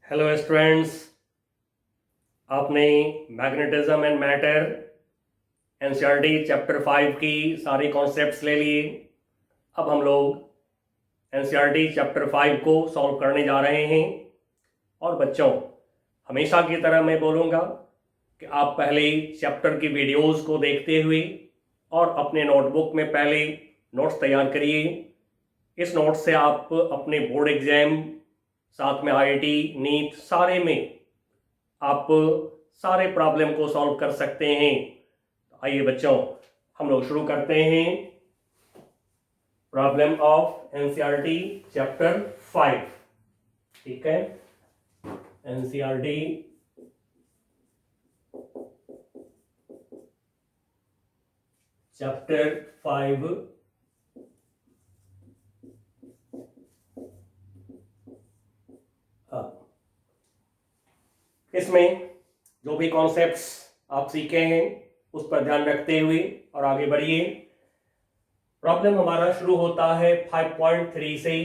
Hello students, आपने magnetism and matter NCERT chapter 5 की सारी कॉन्सेप्ट्स ले लिए। अब हम लोग एनसीईआरटी चैप्टर 5 को सॉल्व करने जा रहे हैं। और बच्चों, हमेशा की तरह मैं बोलूँगा कि आप पहले चैप्टर की वीडियोस को देखते हुए और अपने नोटबुक में पहले नोट्स तैयार करिए। इस नोट से आप अपने बोर्ड एग्जाम, साथ में आईआईटी, नीट, सारे में आप सारे प्रॉब्लम को सॉल्व कर सकते हैं। आइए बच्चों, हम लोग शुरू करते हैं प्रॉब्लम ऑफ एनसीईआरटी चैप्टर 5। ठीक है, एनसीईआरटी चैप्टर 5 इसमें जो भी कॉन्सेप्ट्स आप सीखे हैं उस पर ध्यान रखते हुए और आगे बढ़िए। प्रॉब्लम हमारा शुरू होता है 5.3 से।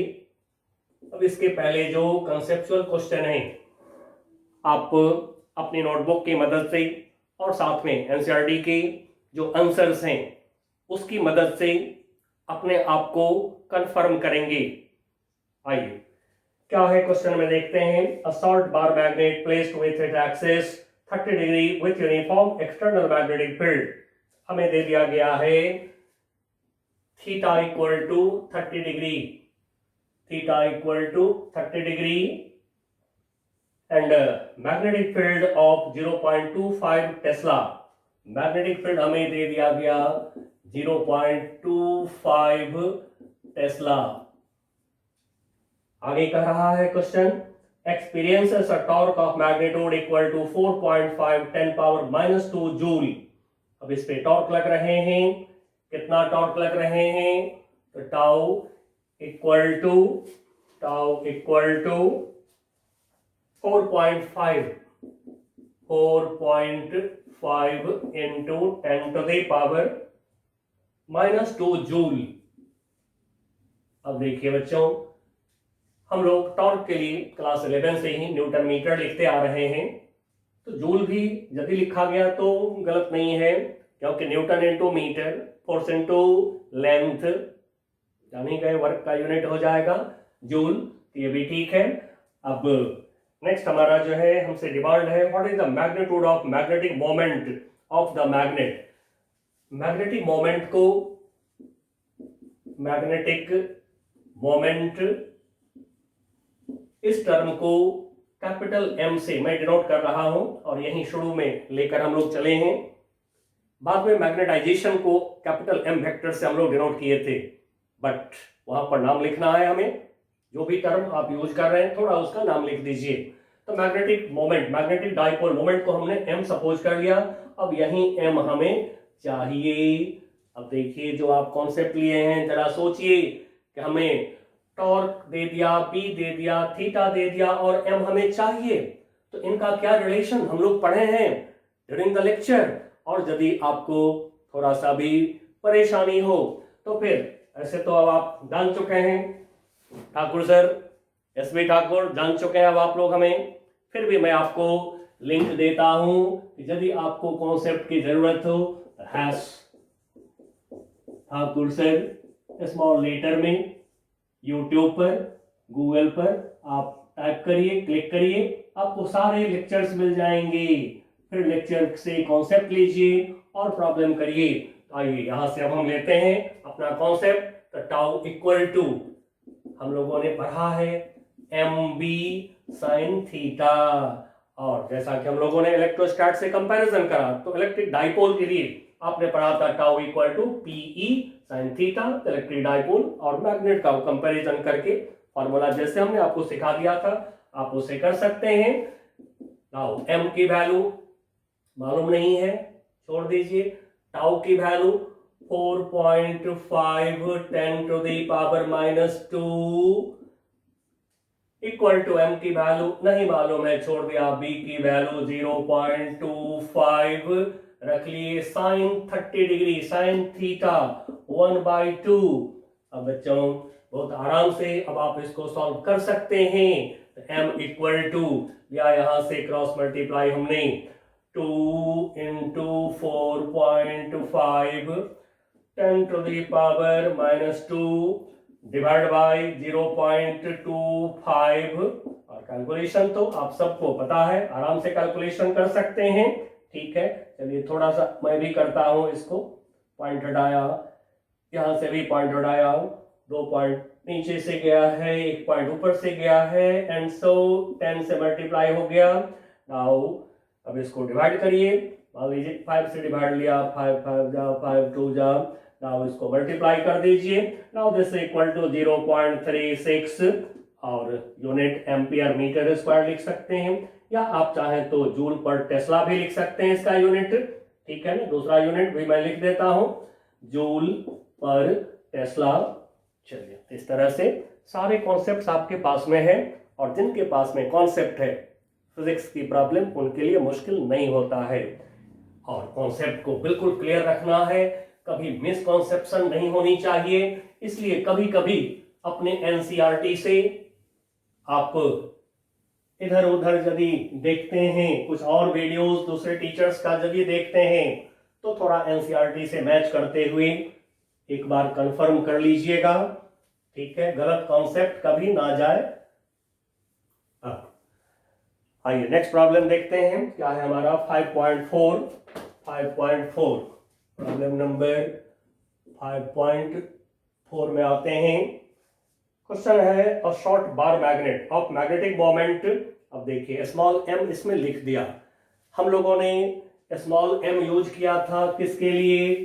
अब इसके पहले जो कंसेप्चुअल क्वेश्चन है, आप अपनी नोटबुक की मदद से और साथ में एनसीईआरटी के जो आंसर्स हैं उसकी मदद से अपने आप को कंफर्म करेंगे। आइए, क्या है क्वेश्चन में देखते हैं। A short bar magnet placed with it axis 30 degree with uniform external magnetic field. हमें दे दिया गया है theta equal to 30 degree, theta equal to 30 degree and magnetic field of 0.25 tesla. Magnetic field हमें दे दिया गया 0.25 टेस्ला। आगे कह रहा है question, experiences a torque of magnitude equal to 4.5 10 power -2 joule. अब इस पे टॉर्क लग रहे हैं। कितना टॉर्क लग रहे हैं? तो tau equal to 4.5 into 10 to the power -2 joule. अब देखिए बच्चों, हम लोग टॉर्क के लिए क्लास 11 से ही न्यूटन मीटर लिखते आ रहे हैं, तो जूल भी यदि लिखा गया तो गलत नहीं है, क्योंकि newton into metre, force into length, जान ही गए वर्क का यूनिट हो जाएगा जूल, तो ये भी ठीक है। अब नेक्स्ट हमारा जो है हमसे डिमांड है, what is the magnitude of magnetic moment of the magnet. Magnetic moment को, मैग्नेटिक मोमेंट इस टर्म को कैपिटल एम से मैं डिनोट कर रहा हूं और यहीं शुरू में लेकर हम लोग चले हैं। बाद में मैग्नेटाइजेशन को कैपिटल एम वेक्टर से हम लोग डिनोट किए थे, बट वहां पर नाम लिखना है हमें। जो भी टर्म आप यूज कर रहे हैं थोड़ा उसका नाम लिख दीजिए। तो magnetic moment, magnetic dipole moment को हमने एम सपोज कर लिया। अब यहीं एम हमें चाहिए। अब देखिए, जो आप कॉन्सेप्ट लिए हैं जरा सोचिए कि हमें टॉर्क दे दिया, पी दे दिया, थीटा दे दिया और एम हमें चाहिए, तो इनका क्या रिलेशन हम लोग पढ़े हैं ड्यूरिंग द लेक्चर। और यदि आपको थोड़ा सा भी परेशानी हो तो फिर ऐसे तो अब आप जान चुके हैं, ठाकुर सर, एसबी ठाकुर जान चुके हैं अब आप लोग हमें। फिर भी मैं आपको लिंक देता हूं, यदि आपको कॉन्सेप्ट की जरूरत हो hash Thakur sir small letter में यूट्यूब पर, गूगल पर आप टाइप करिए, क्लिक करिए, आपको सारे लेक्चर्स मिल जाएंगे। फिर लेक्चर से कॉन्सेप्ट लीजिए और प्रॉब्लम करिए। तो आइए यहां से अब हम लेते हैं अपना कॉन्सेप्ट। तो टाउ इक्वल टू हम लोगों ने पढ़ा है एम बी साइन थीटा, और जैसा कि हम लोगों ने इलेक्ट्रोस्टैट से कंपैरिजन करा तो इलेक्ट्रिक डाइपोल के लिए आपने पढ़ा था tau equal to PE sine theta, electric dipole और मैग्नेट का कंपैरिजन करके फॉर्मूला जैसे हमने आपको सिखा दिया था आप उसे कर सकते हैं। नाउ एम की वैल्यू मालूम नहीं है, छोड़ दीजिए। टाउ की value 4.5 10 to the power -2 equal to M की वैल्यू नहीं मालूम है, छोड़ दिया। बी की वैल्यू 0.25 रख लिए। Sine 30 degree, sine theta 1/2। अब बच्चों बहुत आराम से अब आप इसको सॉल्व कर सकते हैं। m इक्वल टू, या यहां से क्रॉस मल्टीप्लाई हमने 2 into 4.5 10 to the power -2 divide by 0.25, और कैलकुलेशन तो आप सबको पता है, आराम से कैलकुलेशन कर सकते हैं। ठीक है, चलिए थोड़ा सा मैं भी करता हूं इसको। पॉइंट हटाया, यहां से भी पॉइंट हटाया, 2 पॉइंट नीचे से गया है, 1 पॉइंट ऊपर से गया है, एंड सो 10 से मल्टीप्लाई हो गया। नाउ अब इसको डिवाइड करिए, मान लीजिए 5 से डिवाइड लिया, 5 5 जा 5 2 जा, नाउ इसको मल्टीप्लाई कर दीजिए। नाउ दिस इक्वल टू 0.36, और यूनिट एम्पियर मीटर स्क्वायर लिख सकते हैं, या आप चाहें तो जूल पर टेस्ला भी लिख सकते हैं इसका यूनिट। ठीक है ना, दूसरा यूनिट भी मैं लिख देता हूं, जूल पर टेस्ला। चलिए, इस तरह से सारे कॉन्सेप्ट्स आपके पास में है, और जिनके पास में कॉन्सेप्ट है फिजिक्स की प्रॉब्लम उनके लिए मुश्किल नहीं होता है। और कॉन्सेप्ट को बिल्कुल क्लियर रखना है, कभी मिसकॉन्सेप्शन नहीं होनी चाहिए। इसलिए कभी कभी अपने एनसीईआरटी से आप इधर उधर यदि देखते हैं, कुछ और वीडियोस दूसरे टीचर्स का यदि देखते हैं, तो थोड़ा एनसीईआरटी से मैच करते हुए एक बार कंफर्म कर लीजिएगा। ठीक है, गलत कॉन्सेप्ट कभी ना जाए। आइए नेक्स्ट प्रॉब्लम देखते हैं, क्या है हमारा 5.4 प्रॉब्लम नंबर 5.4 में आते हैं। क्वेश्चन है a short bar magnet of magnetic moment. अब देखिए स्मॉल m इसमें लिख दिया, हम लोगों ने स्मॉल m यूज किया था किसके लिए,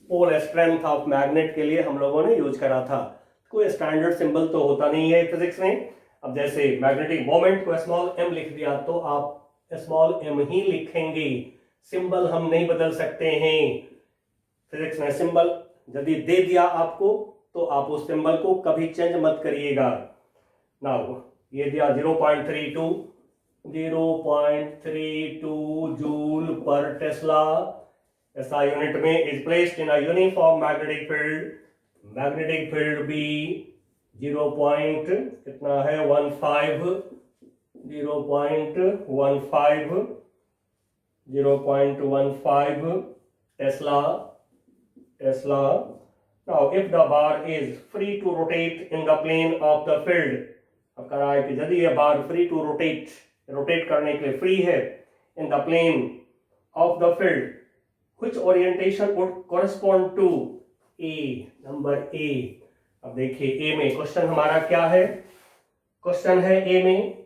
पोल स्ट्रेंथ ऑफ मैग्नेट के लिए हम लोगों ने यूज करा था। कोई स्टैंडर्ड सिंबल तो होता नहीं है फिजिक्स में। अब जैसे मैग्नेटिक मोमेंट को स्मॉल m लिख दिया तो आप स्मॉल m ही लिखेंगे, सिंबल हम नहीं बदल सकते हैं। फिजिक्स में सिंबल यदि दे दिया आपको तो आप उस सिंबल को कभी चेंज मत करिएगा। नाउ ये दिया 0.32 जूल पर टेस्ला SI यूनिट में is placed in a uniform magnetic field. Magnetic field भी 0. कितना है 0.15 tesla. Now if the bar is free to rotate in the plane of the field, अब कह रहा है कि यदि यह बार फ्री टू रोटेट करने के लिए फ्री है in the plane of the field, which orientation would correspond to A, number A। अब देखिए A में क्वेश्चन हमारा क्या है, क्वेश्चन है A में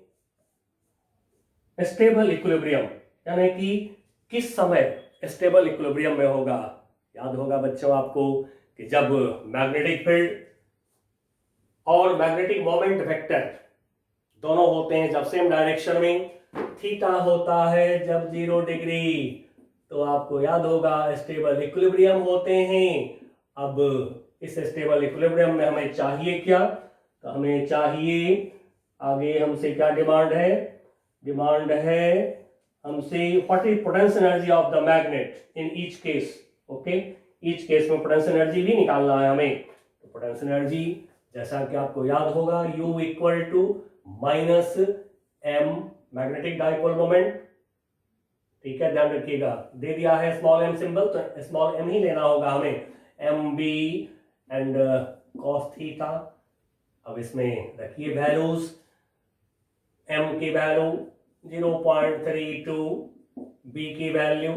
स्टेबल इक्विलिब्रियम, यानी कि किस समय स्टेबल इक्विलिब्रियम में होगा। याद होगा बच्चों आपको कि जब मैग्नेटिक फील्ड और मैग्नेटिक मोमेंट वेक्टर दोनों होते हैं जब सेम डायरेक्शन में, थीटा होता है जब 0 डिग्री, तो आपको याद होगा स्टेबल इक्विलिब्रियम होते हैं। अब इस स्टेबल इक्विलिब्रियम में हमें चाहिए क्या, तो हमें चाहिए आगे हमसे क्या डिमांड है, डिमांड है हमसे what is potential energy of the magnet in each case. Okay, each case में पोटेंशियल एनर्जी भी निकालना है हमें। तो पोटेंशियल एनर्जी जैसा कि आपको याद होगा U equal to minus m magnetic dipole moment. ठीक है, ध्यान रखिएगा, दे दिया है स्मॉल m सिंबल तो स्मॉल m ही लेना होगा हमें, mb एंड cos थीटा। अब इसमें रखिए वैल्यूज, m की वैल्यू 0.32, b की वैल्यू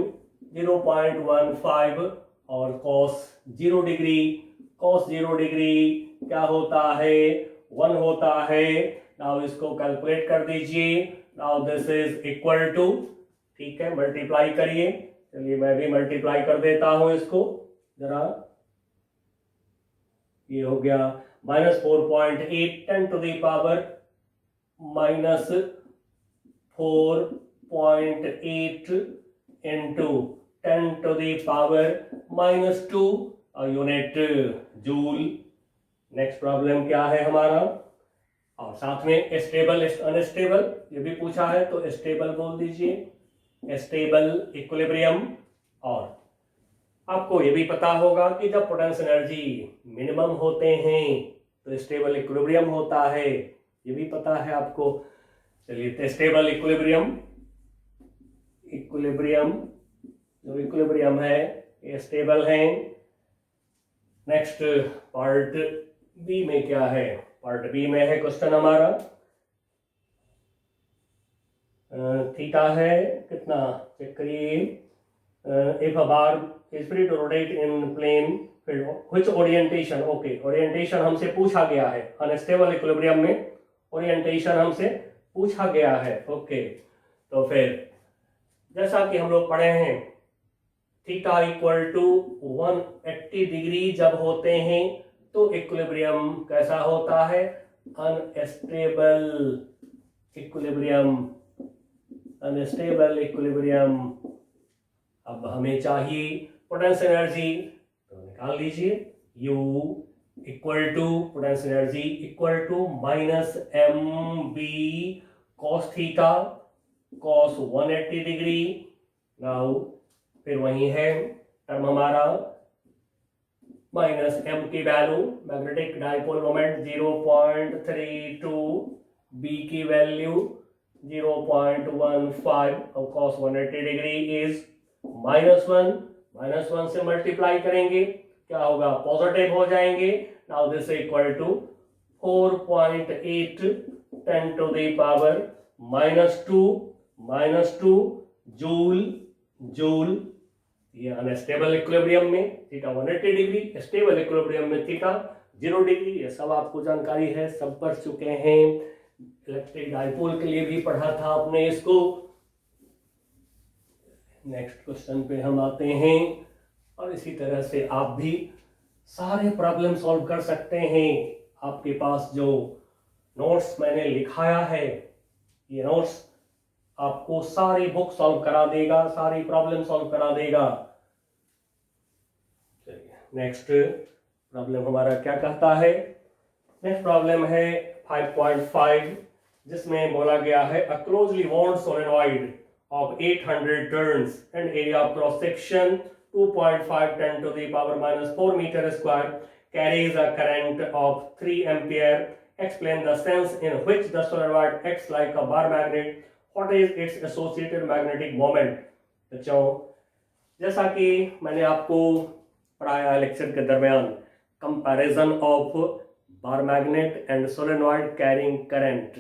0.15, और cos 0 डिग्री क्या होता है 1 होता है। नाउ इसको कैलकुलेट कर दीजिए। Now this is equal to, ठीक है, मल्टीप्लाई करिए। चलिए मैं भी मल्टीप्लाई कर देता हूं इसको जरा, ये हो गया -4.8 10 to the power -4.8 into 10 to the power -2 unit joule. Next problem क्या है हमारा, और साथ में स्टेबल अनस्टेबल ये भी पूछा है, तो स्टेबल बोल दीजिए, स्टेबल इक्विलिब्रियम। और आपको ये भी पता होगा कि जब पोटेंशियल एनर्जी मिनिमम होते हैं तो स्टेबल इक्विलिब्रियम होता है। ये भी पता है आपको। चलिए, स्टेबल इक्विलिब्रियम, जो इक्विलिब्रियम है ये स्टेबल है। नेक्स्ट पार्ट बी में क्या है? पार्ट बी में है क्वेश्चन हमारा थीटा है कितना, चेक करिए। If a bar is free to rotate in plane which orientation, okay orientation हमसे पूछा गया है। अनस्टेबल इक्विलिब्रियम में ओरिएंटेशन हमसे पूछा गया है, ओके। तो फिर जैसा कि हम लोग पढ़े हैं, थीटा इक्वल टू 180 डिग्री जब होते हैं तो इक्विलिब्रियम कैसा होता है? Unstable equilibrium, unstable equilibrium. अब हमें चाहिए पोटेंशियल एनर्जी, तो निकाल लीजिए। U equal to potential energy equal to minus M B cos theta cos 180 degree. Now फिर वही है टर्म हमारा माइनस एम की value, magnetic dipole moment 0.32, B की वैल्यू 0.15 और cos 180 डिग्री इज -1। -1 से मल्टीप्लाई करेंगे क्या होगा? पॉजिटिव हो जाएंगे। Now this equal to 4.8 10 to the power -2 joule. ये अनस्टेबल इक्विलिब्रियम में थीटा 180 डिग्री, स्टेबल इक्विलिब्रियम में थीटा 0 डिग्री। ये सब आपको जानकारी है, सब पढ़ चुके हैं। इलेक्ट्रिक डाइपोल के लिए भी पढ़ा था आपने इसको। नेक्स्ट क्वेश्चन पे हम आते हैं और इसी तरह से आप भी सारे प्रॉब्लम सॉल्व कर सकते हैं। आपके पास जो नोट्स मैंने लिखाया है, ये नोट्स आपको सारी बुक सॉल्व करा देगा, सारी प्रॉब्लम सॉल्व करा देगा। चलिए नेक्स्ट प्रॉब्लम हमारा क्या कहता है? नेक्स्ट प्रॉब्लम है 5.5, जिसमें बोला गया है a closely wound solenoid of 800 turns and area of cross section 2.5 10 to the power minus 4 meter square carries a current of 3 ampere. Explain the sense in which the solenoid acts like a bar magnet. What is its associated magnetic moment? बच्चों, जैसा कि मैंने आपको पढ़ाया lecture के दरमियान, comparison of bar magnet and solenoid carrying current,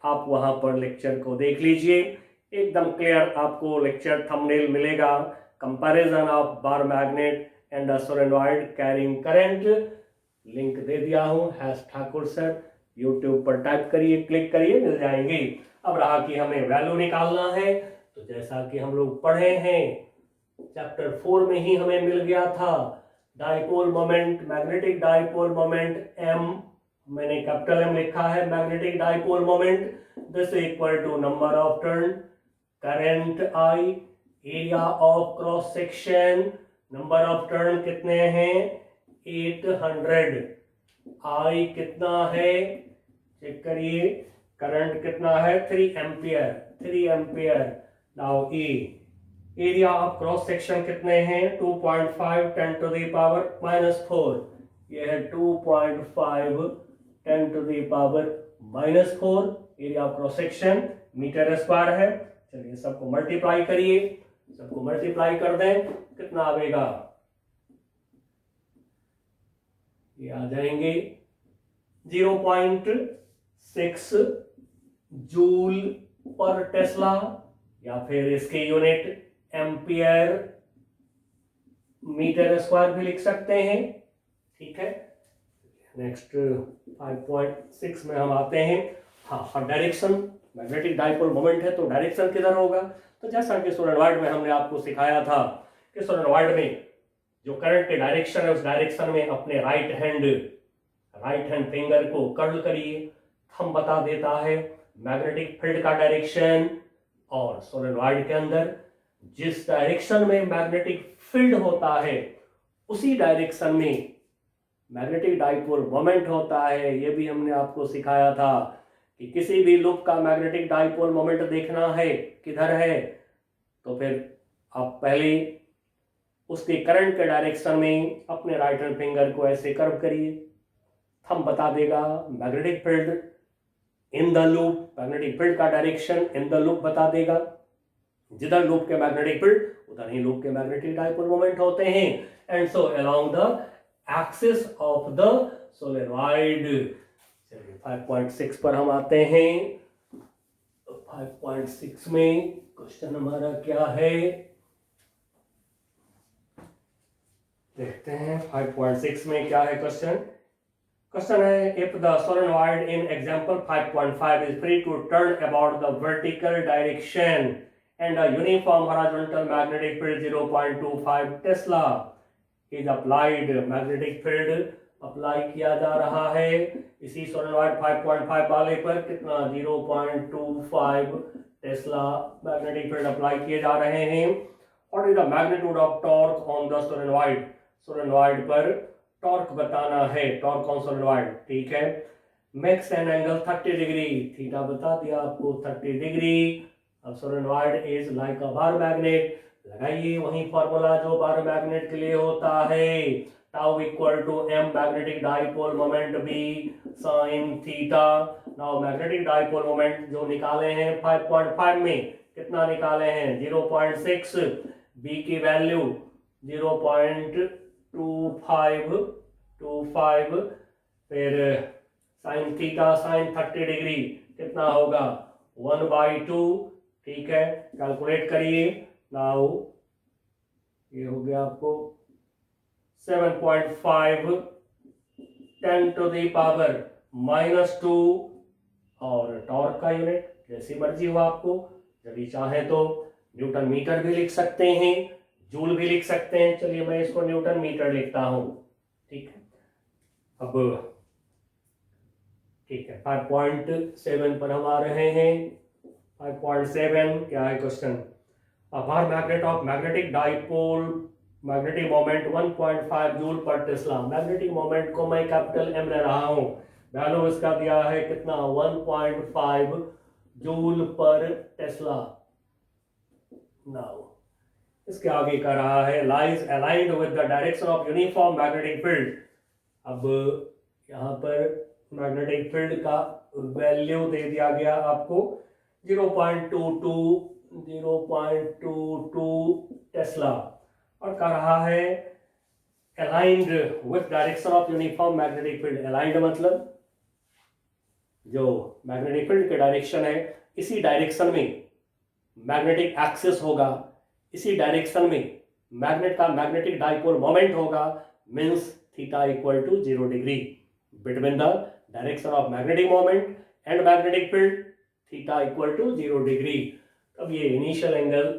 आप वहां पर लेक्चर को देख लीजिए। एकदम क्लियर आपको लेक्चर थंबनेल मिलेगा, comparison of bar magnet and solenoid carrying current. Link दे दिया हूं, ठाकुर सर, यूट्यूब पर टाइप करिए, क्लिक करिए, मिल जाएंगे। अब रहा कि हमें वैल्यू निकालना है, तो जैसा कि हम लोग पढ़े हैं चैप्टर 4 में ही हमें मिल गया था, dipole moment, magnetic dipole moment M, मैंने कैपिटल M लिखा है, magnetic dipole moment this equal to number of turn, current I, area of cross section, number of turn कितने हैं? 800, I कितना है चेक करिए, करंट कितना है? 3 ampere. Now E, area of cross section कितने हैं? 2.5 10 टू द पावर -4, ये है 2.5 10 to the power -4 area of cross section, metre square है। चलिए सबको मल्टीप्लाई करिए, सबको मल्टीप्लाई कर दें, कितना आएगा? ये आ जाएंगे 0.6 जूल पर टेस्ला, या फिर इसके यूनिट एम्पियर मीटर स्क्वायर भी लिख सकते हैं, ठीक है। नेक्स्ट 5.6 में हम आते हैं। हाँ, और डायरेक्शन, मैग्नेटिक डाइपोल मोमेंट है तो डायरेक्शन किधर होगा? तो जैसा कि सोलेनॉइड में हमने आपको सिखाया था कि सोलेनॉइड में जो करंट के डायरेक्शन है, उस डायरेक्शन में अपने राइट हैंड फिंगर को कर्ल करिए, थंब बता देता है मैग्नेटिक फील्ड का डायरेक्शन। और सोलेनॉइड के अंदर जिस डायरेक्शन में मैग्नेटिक फील्ड होता है, उसी डायरेक्शन में मैग्नेटिक डाइपोल मोमेंट होता है। ये भी हमने आपको सिखाया था कि किसी भी लूप का मैग्नेटिक डाइपोल मोमेंट देखना है किधर है, तो फिर आप पहले उसके करंट के डायरेक्शन में अपने राइट हैंड फिंगर को ऐसे कर्व करिए, थंब बता देगा magnetic field in the loop, magnetic field का डायरेक्शन इन द लूप बता देगा। जिधर लूप के मैग्नेटिक फील्ड उधर ही लूप के मैग्नेटिक डाइपोल मोमेंट होते हैं। And so along the axis of the solenoid. चलिए 5.6 पर हम आते हैं। 5.6 में क्वेश्चन हमारा क्या है देखते हैं। 5.6 में क्या है क्वेश्चन। क्वेश्चन है, if the solenoid in example 5.5 is free to turn about the vertical direction and a uniform horizontal magnetic field 0.25 tesla is applied, magnetic field apply किया जा रहा है इसी सोलेनॉइड 5.5 वाले पर कितना 0.25 टेस्ला मैग्नेटिक फील्ड अप्लाई किए जा रहे हैं। What is the magnitude of torque on the solenoid, solenoid पर टॉर्क बताना है, टॉर्क ऑन सोलेनॉइड। ठीक है, makes an angle 30 degree, theta बता दिया आपको 30 डिग्री। अब solenoid is like a bar magnet, लगाइए वही फॉर्मूला जो बार मैग्नेट के लिए होता है, tau equal to M magnetic dipole moment B sine theta. Now magnetic dipole moment जो निकाले हैं 5.5 में कितना निकाले हैं 0.6, बी की वैल्यू 0.25, फिर साइन थीटा साइन 30 डिग्री कितना होगा 1/2। ठीक है, कैलकुलेट करिए। नाउ ये हो गया आपको 7.5 10 टू द पावर -2 और टॉर्क का यूनिट जैसी मर्जी हो आपको, यदि चाहे तो न्यूटन मीटर भी लिख सकते हैं, जूल भी लिख सकते हैं। चलिए मैं इसको न्यूटन मीटर लिखता हूं। ठीक है, अब ठीक है 5.7 पर हम आ रहे हैं। 5.7 क्या है question. A bar magnet of magnetic dipole magnetic moment 1.5 joule पर टेस्ला। मैग्नेटिक मोमेंट को मैं कैपिटल एम ले रहा हूं, वैल्यू इसका दिया है कितना 1.5 जूल पर टेस्ला। नाउ इसके आगे का रहा है lies aligned with the direction of uniform magnetic field. अब यहाँ पर मैग्नेटिक फील्ड का वैल्यू दे दिया गया आपको 0.22 टेस्ला और कह रहा है aligned with direction of uniform magnetic field. Aligned मतलब जो मैग्नेटिक फील्ड के डायरेक्शन है इसी डायरेक्शन में मैग्नेटिक एक्सिस होगा, इसी डायरेक्शन में मैग्नेट का मैग्नेटिक डाइपोल मोमेंट होगा, means theta equal to 0 degree between the direction of magnetic moment and magnetic field, theta equal to 0 degree. अब ये इनिशियल एंगल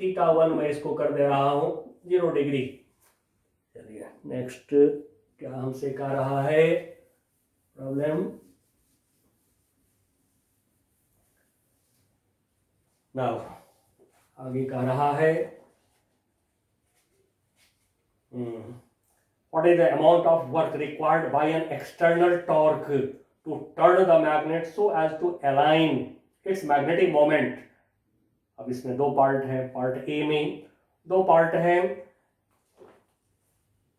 थीटा 1 मैं इसको कर दे रहा हूं 0 डिग्री। चलिए नेक्स्ट क्या हमसे कह रहा है प्रॉब्लम। नाउ आगे कह रहा है what is the amount of work required by an external torque to turn the magnet so as to align its magnetic moment। अब इसमें दो पार्ट है, पार्ट ए में दो पार्ट है।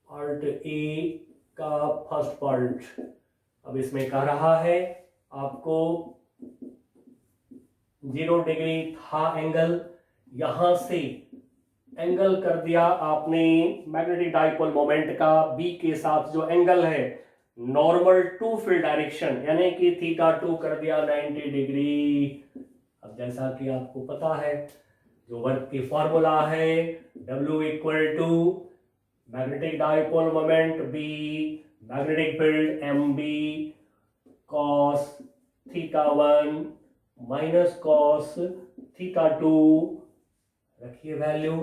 पार्ट ए का फर्स्ट पार्ट, अब इसमें कह रहा है आपको 0 डिग्री था एंगल, यहां से एंगल कर दिया आपने मैग्नेटिक डाइपोल मोमेंट का बी के साथ जो एंगल है नॉर्मल टू फील्ड डायरेक्शन, यानी कि थीटा 2 कर दिया 90 डिग्री। अब जैसा कि आपको पता है जो वर्क की फॉर्मूला है W equal to magnetic dipole moment B magnetic field M B cos theta 1 minus cos theta 2, रखिए value.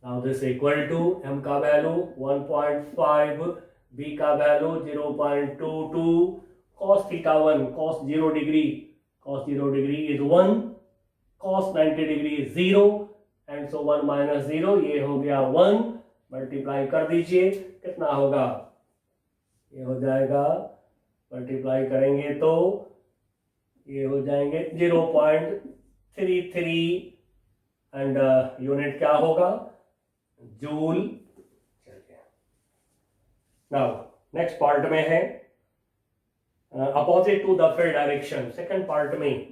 Now this equal to m का वैल्यू 1.5, b का value 0.22, cos theta 1 cos 0 degree is 1, cos 90 degree is 0 and so 1 माइनस 0 ये हो गया 1। Multiply कर दीजिए कितना होगा, ये हो जाएगा मल्टीप्लाई करेंगे तो ये हो जाएंगे 0.33 एंड यूनिट क्या होगा जूल। नाउ नेक्स्ट पार्ट में है opposite to the field direction. Second part में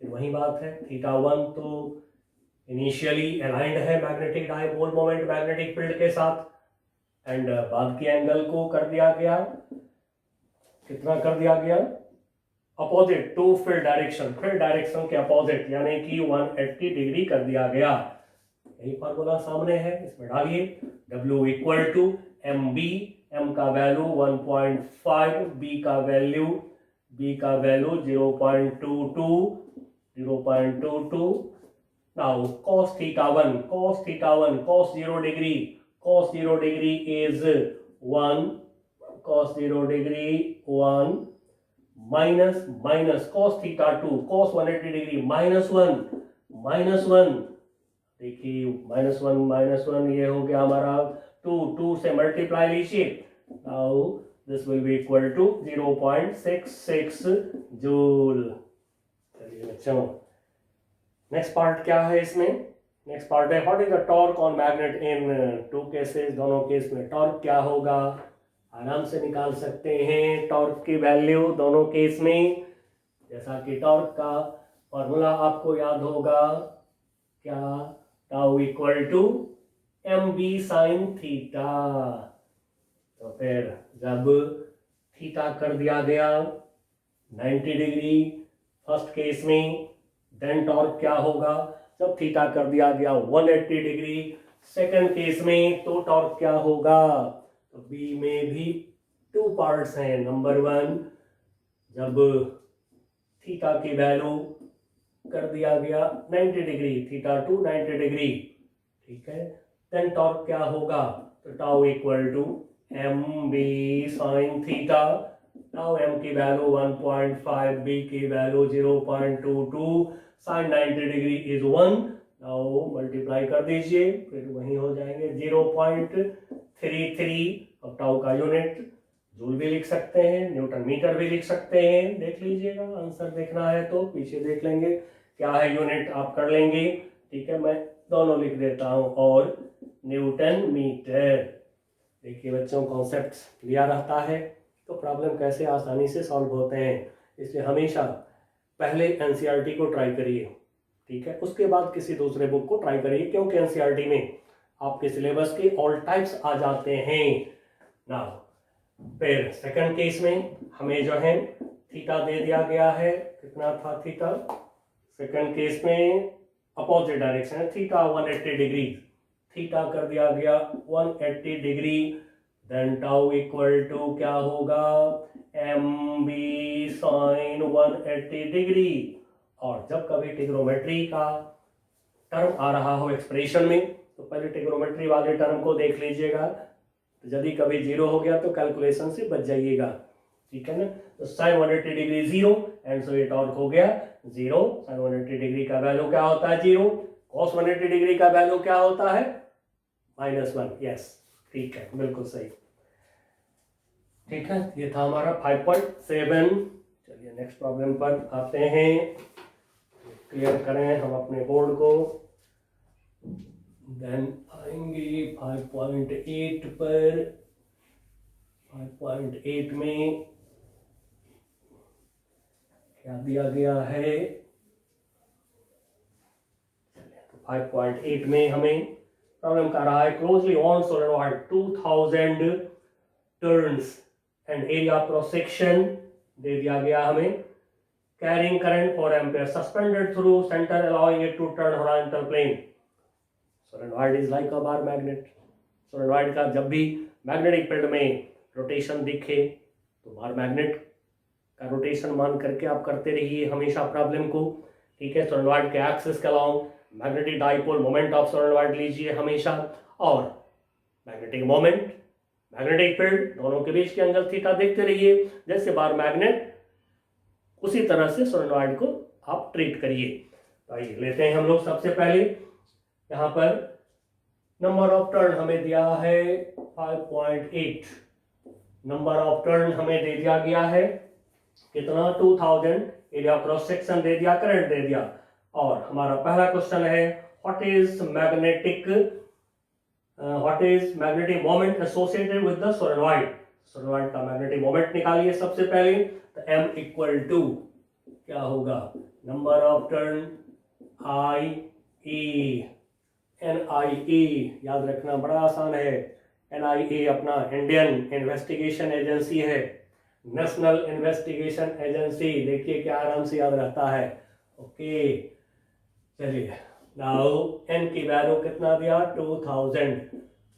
फिर वही बात है, थीटा 1 तो इनिशियली अलाइंड है magnetic dipole moment magnetic field के साथ, एंड बाद के एंगल को कर दिया गया, कितना कर दिया गया, अपोजिट टू फील्ड डायरेक्शन के अपोजिट, यानी कि 180 डिग्री कर दिया गया। यही फार्मूला सामने है, इसमें डालिए W equal to M B, M का वैल्यू 1.5, बी का value 0.22। Now cos theta 1, cos 0 degree is 1, cos 0 degree 1 minus cos theta 2, cos 180 degree minus 1, देखिए -1 ये हो गया हमारा 2 से मल्टीप्लाई लीजिए। Now this will be equal to 0.66 joule. चलिए बच्चों, नेक्स्ट पार्ट क्या है इसमें? नेक्स्ट पार्ट है what is the torque on magnet in two cases. दोनों केस में टॉर्क क्या होगा, आराम से निकाल सकते हैं टॉर्क की वैल्यू दोनों केस में। जैसा कि टॉर्क का फॉर्मूला आपको याद होगा, क्या, tau equal to M B sine theta. तो फिर जब थीटा कर दिया गया 90 डिग्री फर्स्ट केस में, देन टॉर्क क्या होगा जब थीटा कर दिया गया 180 डिग्री सेकंड केस में, तो टॉर्क क्या होगा। तो बी में भी 2 पार्ट्स हैं। नंबर 1, जब थीटा की वैल्यू कर दिया गया 90 डिग्री, थीटा टू 90 डिग्री, ठीक है, देन टॉर्क क्या होगा, तो tau equal to M B sine theta. Now M की वैल्यू 1.5, बी की value 0.22, sine 90 degree is 1। Now multiply कर दीजिए, फिर वही हो जाएंगे 0.33। अब टाउ का यूनिट जूल भी लिख सकते हैं, न्यूटन मीटर भी लिख सकते हैं, देख लीजिएगा। आंसर देखना है तो पीछे देख लेंगे क्या है यूनिट, आप कर लेंगे, ठीक है। मैं दोनों लिख देता हूं, और न्यूटन मीटर। देखिए बच्चों, कॉन्सेप्ट लिया रहता है तो प्रॉब्लम कैसे आसानी से सॉल्व होते हैं, इसलिए हमेशा पहले एनसीईआरटी को ट्राई करिए, ठीक है, उसके बाद किसी दूसरे बुक को ट्राई करिए, क्योंकि एनसीईआरटी में आपके सिलेबस के ऑल टाइप्स आ जाते हैं ना। फिर सेकंड केस में हमें जो है थीटा दे दिया गया है, कितना था थीटा, सेकंड केस में अपोजिट डायरेक्शन है, थीटा 180 डिग्री, थीटा कर दिया गया 180 degree, then tau equal to क्या होगा, एम बी साइन 180 डिग्री। और जब कभी ट्रिग्नोमेट्री का टर्म आ रहा हो एक्सप्रेशन में, तो पहले ट्रिग्नोमेट्री वाले टर्म को देख लीजिएगा, तो यदि कभी 0 हो गया तो कैलकुलेशन से बच जाइएगा, ठीक है ना। तो साइन 180 डिग्री 0, एंड सो ये टॉर्क हो गया 0। साइन 180 डिग्री का वैल्यू क्या होता है 0, कॉस 180 डिग्री का वैल्यू क्या होता है -1। यस, ठीक है, बिल्कुल सही, ठीक है। ये था हमारा 5.7। चलिए नेक्स्ट प्रॉब्लम पर आते हैं, क्लियर करें हम अपने बोर्ड को, देन आएंगे 5.8 पर। 5.8 में क्या दिया गया है, 5.8 में हमें प्रॉब्लम कर रहा है, closely on solenoid 2000 turns and area cross section दे दिया गया हमें, carrying current 4 ampere, suspended through centre allowing it to turn horizontal plane. Solenoid is like a bar magnet. Solenoid का जब भी मैग्नेटिक फील्ड में रोटेशन दिखे तो बार मैग्नेट का रोटेशन मान करके आप करते रहिए हमेशा प्रॉब्लम को, ठीक है। सोलेनॉइड के एक्सिस के along magnetic dipole moment of solenoid लीजिए हमेशा, और मैग्नेटिक मोमेंट मैग्नेटिक फील्ड दोनों के बीच के एंगल थीटा देखते रहिए, जैसे बार मैग्नेट उसी तरह से सोलेनॉइड को आप ट्रीट करिए। तो आइए लेते हैं हम लोग सबसे पहले, यहाँ पर नंबर ऑफ टर्न हमें दिया है 5.8, नंबर ऑफ टर्न हमें दे दिया गया है कितना 2000, एरिया क्रॉस सेक्शन दे दिया, करंट दे दिया, और हमारा पहला क्वेश्चन है what is magnetic moment associated with the solenoid. Solenoid का मैग्नेटिक मोमेंट निकालिए सबसे पहले। तो m इक्वल टू क्या होगा, number of turn I A, NIA याद रखना बड़ा आसान है। NIA अपना इंडियन इन्वेस्टिगेशन एजेंसी है, नेशनल इन्वेस्टिगेशन एजेंसी। देखिए क्या आराम से याद रहता है। ओके चलिए, नाउ n की वैल्यू कितना दिया 2000,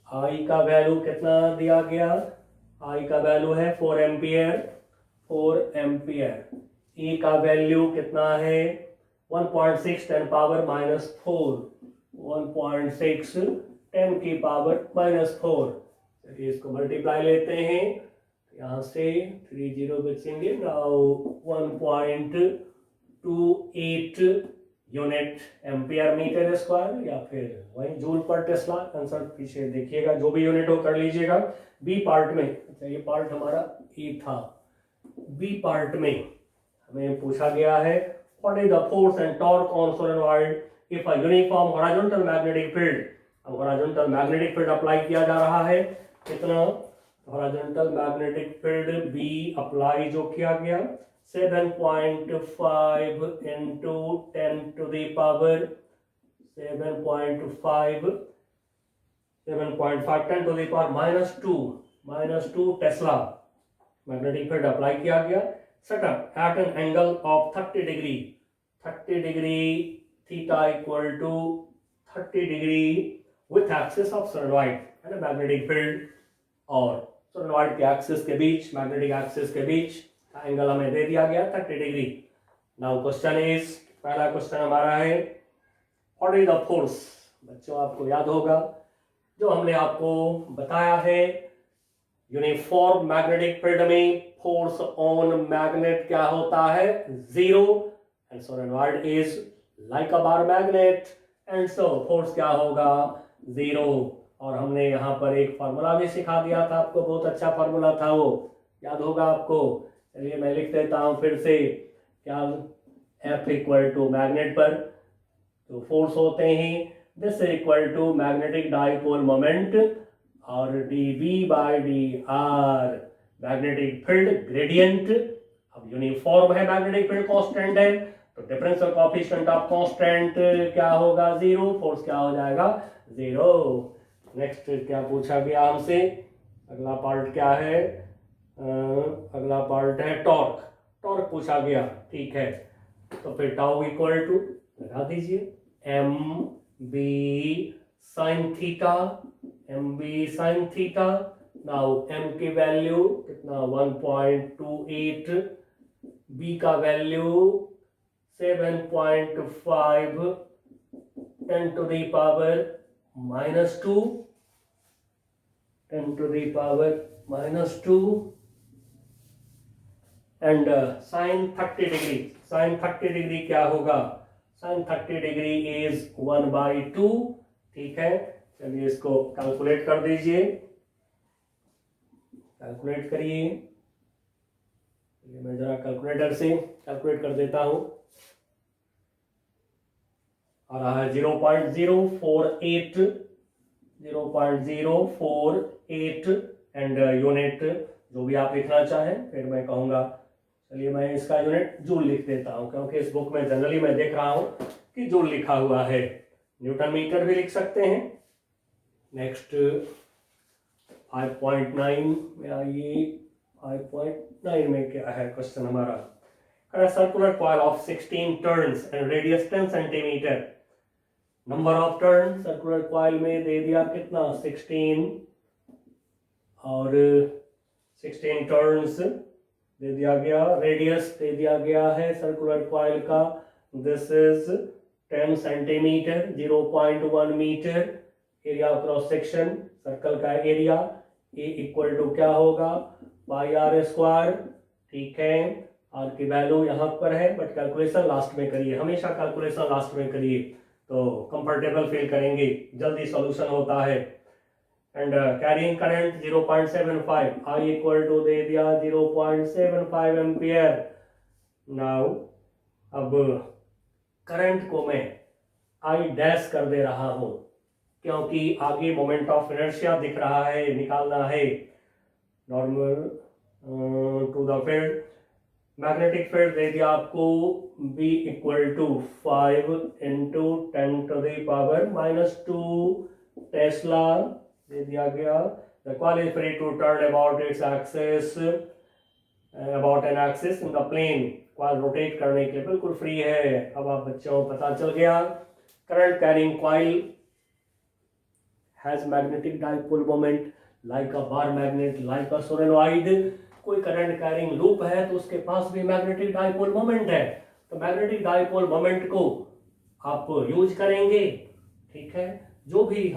I का वैल्यू कितना दिया गया, I का वैल्यू है 4 एम्पियर, 4 एम्पियर। E का वैल्यू कितना है 1.6 10 पावर माइनस 4, 1.6 10 की पावर माइनस 4। चलिए इसको मल्टीप्लाई लेते हैं, यहाँ से 3 0 बचेंगे। नाउ 1.28 यूनिट एम्पियर मीटर स्क्वायर, या फिर वही जूल पर टेस्ला। आंसर पीछे देखिएगा, जो भी यूनिट हो कर लीजिएगा। बी पार्ट में, अच्छा ये पार्ट हमारा ए था, बी पार्ट में हमें पूछा गया है what is the force and torque on solenoid if a uniform horizontal magnetic field. अब हॉरिजॉन्टल मैग्नेटिक फील्ड अप्लाई किया जा रहा है, कितना, horizontal magnetic field B apply जो किया गया 7.5 into 10 to the power 7.5 10 to the power minus 2 tesla magnetic field apply किया गया। Setup at an angle of 30 degree theta equal to 30 degree with axis of solenoid, है ना, magnetic field और solenoid के axis के बीच, मैग्नेटिक एक्सिस के बीच angle हमें दे दिया गया 30 डिग्री। नाउ क्वेश्चन इज, पहला क्वेश्चन हमारा है व्हाट इज द फोर्स। बच्चों आपको याद होगा जो हमने आपको बताया है, यूनिफॉर्म मैग्नेटिक फील्ड में फोर्स ऑन मैग्नेट क्या होता है, 0, and solenoid is like a bar magnet, and so force क्या होगा 0। और हमने यहाँ पर एक फार्मूला भी सिखा दिया था आपको, बहुत अच्छा फार्मूला था वो, याद होगा आपको। चलिए मैं लिख देता हूँ फिर से, क्या, F इक्वल टू मैग्नेट पर तो फोर्स होते हैं this equal to magnetic dipole moment और dV by dr magnetic field gradient. अब यूनिफॉर्म है, मैग्नेटिक फील्ड कांस्टेंट है, तो डिफरेंशियल कोएफिशिएंट ऑफ कांस्टेंट क्या होगा 0, फोर्स क्या हो जाएगा 0। नेक्स्ट क्या पूछा गया हमसे, अगला पार्ट क्या है, अगला पार्ट है टॉर्क। टॉर्क पूछा गया, ठीक है, तो फिर टाउ इक्वल टू लगा दीजिए M B sine theta, M B sine theta. Now M की वैल्यू कितना 1.28, बी का value 7.5 10 to the power minus 2, 10 to the power minus 2 and sine 30 degree, sine 30 degree क्या होगा, साइन 30 डिग्री इज 1/2, ठीक है। चलिए इसको कैलकुलेट कर दीजिए, कैलकुलेट करिए, मैं जरा कैलकुलेटर से कैलकुलेट कर देता हूं। आ रहा है 0.048, 0.048 एंड यूनिट जो भी आप लिखना चाहें, फिर मैं कहूँगा। चलिए मैं इसका यूनिट जूल लिख देता हूँ, क्योंकि इस बुक में जनरली मैं देख रहा हूँ कि जूल लिखा हुआ है। न्यूटन मीटर भी लिख सकते हैं। नेक्स्ट 5.9 में आइए, 5.9 में क्या है क्वेश्चन हमारा, circular coil of 16 turns and radius 10 centimetre. Number of turn circular coil में दे दिया कितना 16, और 16 टर्न्स दे दिया गया, रेडियस दे दिया गया है सर्कुलर कॉइल का, this is 10 centimetre, 0.1 metre. Area cross section circle का एरिया ए इक्वल टू क्या होगा पाई आर स्क्वायर, ठीक है। आर की वैल्यू यहाँ पर है, बट कैलकुलेशन लास्ट में करिए, हमेशा कैलकुलेशन लास्ट में करिए तो कंफर्टेबल फील करेंगे, जल्दी सॉल्यूशन होता है। And carrying current 0.75, I equal to दे दिया 0.75 एम्पियर। नाउ अब करंट को मैं आई डैश कर दे रहा हूं, क्योंकि आगे मोमेंट ऑफ इनर्शिया दिख रहा है, निकालना है। Normal to the field, magnetic field दे दिया आपको B equal to 5 into 10⁻⁻2 tesla दे दिया गया। The coil is free to turn about its axis, about an axis in the plane, coil rotate करने के लिए बिल्कुल फ्री है। अब आप बच्चों को पता चल गया। Current carrying coil has magnetic dipole moment like a bar magnet, like a solenoid. कोई करंट कैरिंग लूप है तो उसके पास भी मैग्नेटिक डाइपोल मोमेंट है, तो मैग्नेटिक डाइपोल मोमेंट को आप यूज करेंगे। ठीक है, जो भी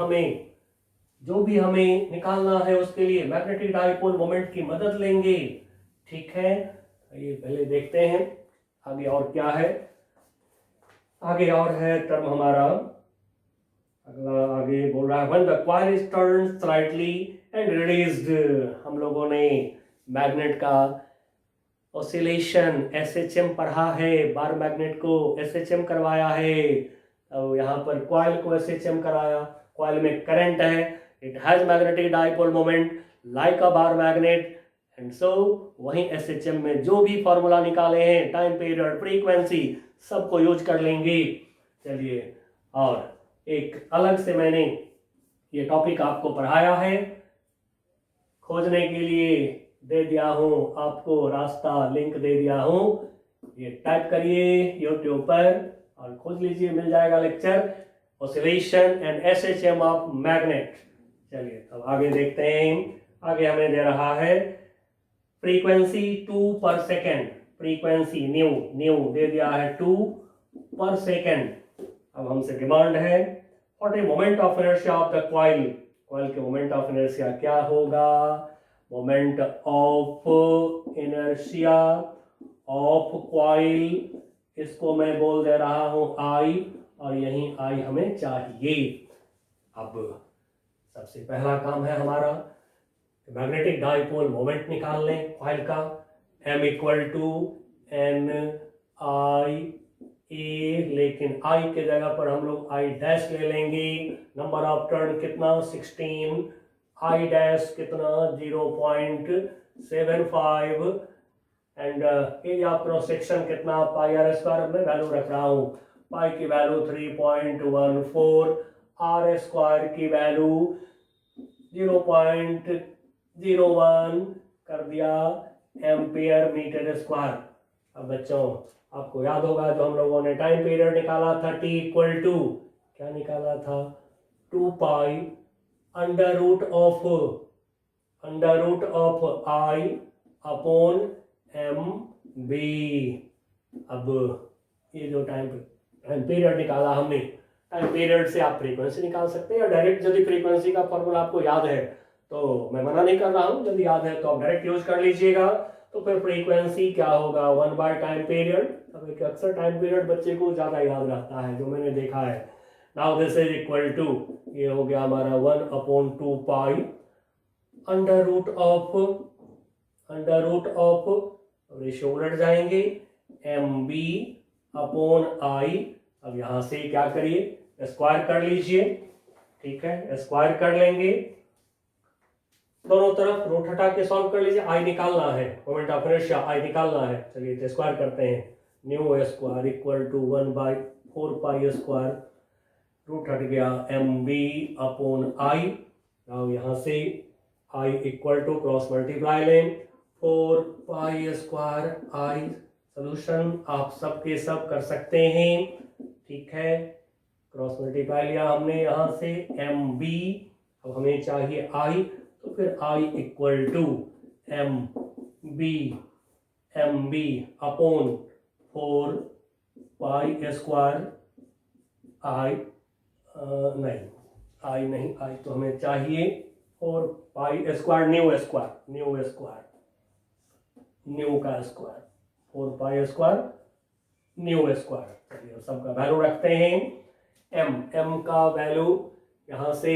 हमें निकालना है उसके लिए मैग्नेटिक डाइपोल मोमेंट की मदद लेंगे। ठीक है, ये पहले देखते हैं आगे और क्या है। आगे और है टर्म हमारा अगला, आगे बोल रहा है when the coil is turned slightly and released. हम लोगों ने मैग्नेट का ऑसिलेशन एसएचएम पढ़ा है, बार मैग्नेट को एसएचएम करवाया है, अब यहाँ पर कॉइल को एसएचएम कराया। कॉइल में करंट है, it has magnetic dipole moment like a bar magnet, and so वहीं एसएचएम में जो भी फॉर्मूला निकाले हैं, टाइम पीरियड, फ्रीक्वेंसी, सबको यूज कर लेंगे। चलिए, और एक अलग से मैंने ये टॉपिक आपको पढ़ाया है, खोजने के लिए दे दिया हूँ आपको रास्ता, लिंक दे दिया हूँ, ये टाइप करिए यूट्यूब पर और खोज लीजिए, मिल जाएगा lecture oscillation and SHM of magnet. चलिए अब आगे देखते हैं। आगे हमें दे रहा है फ्रीक्वेंसी 2 पर सेकेंड, फ्रीक्वेंसी न्यू दे दिया है 2 पर सेकेंड। अब हमसे डिमांड है what is moment of inertia of the coil, coil के मोमेंट ऑफ इनर्शिया क्या होगा। Moment of inertia of coil, इसको मैं बोल दे रहा हूं I, और यही I हमें चाहिए। अब सबसे पहला काम है हमारा मैग्नेटिक डाइपोल मोमेंट निकाल लें कॉइल का। M equal to NI A, लेकिन I के जगह पर हम लोग I डैश ले लेंगे। नंबर ऑफ टर्न कितना 16, I डैश कितना 0.75, and area of cross section कितना पाई आर स्क्वायर में वैल्यू रख रहा हूँ। पाई की वैल्यू 3.14, आर स्क्वायर की वैल्यू 0.01 कर दिया एम्पियर मीटर स्क्वायर। अब बच्चों आपको याद होगा जो हम लोगों ने टाइम पीरियड निकाला था, T इक्वल टू क्या निकाला था 2 pi under root of I upon MB। अब ये जो टाइम पीरियड निकाला हमने, टाइम पीरियड से आप फ्रीक्वेंसी निकाल सकते हैं, या डायरेक्ट यदि फ्रीक्वेंसी का फॉर्मूला आपको याद है तो मैं मना नहीं कर रहा हूँ, यदि याद है तो आप डायरेक्ट यूज कर लीजिएगा। तो फिर फ्रीक्वेंसी क्या होगा 1 बाय टाइम पीरियड। अब एक अक्सर टाइम पीरियड बच्चे को ज़्यादा याद रहता है, जो मैंने देखा है। Now this is equal to, ये हो गया हमारा 1/2 pi under root of ratio उलट जाएंगे MB अपॉन I। अब यहाँ से क्या करिए स्क्वायर कर लीजिए। ठीक है, स्क्वायर कर लेंगे, दोनों तरफ रूट हटा के सॉल्व कर लीजिए। I निकालना है, मोमेंट ऑफ इनर्शिया I निकालना है। चलिए तो स्क्वायर करते हैं। Nu square equal to 1/4 pi square, root हट गया MB अपॉन I। अब यहाँ से I equal to cross multiply लें 4 पाई स्क्वायर I। सोल्यूशन आप सबके सब कर सकते हैं। ठीक है, क्रॉस मल्टीप्लाई लिया हमने यहाँ से MB, अब हमें चाहिए I, तो फिर I equal to MB upon 4 pi square I नहीं I तो हमें चाहिए 4 पाई स्क्वायर न्यू का square 4 pi square nu square. चलिए सबका वैल्यू रखते हैं। M का वैल्यू यहाँ से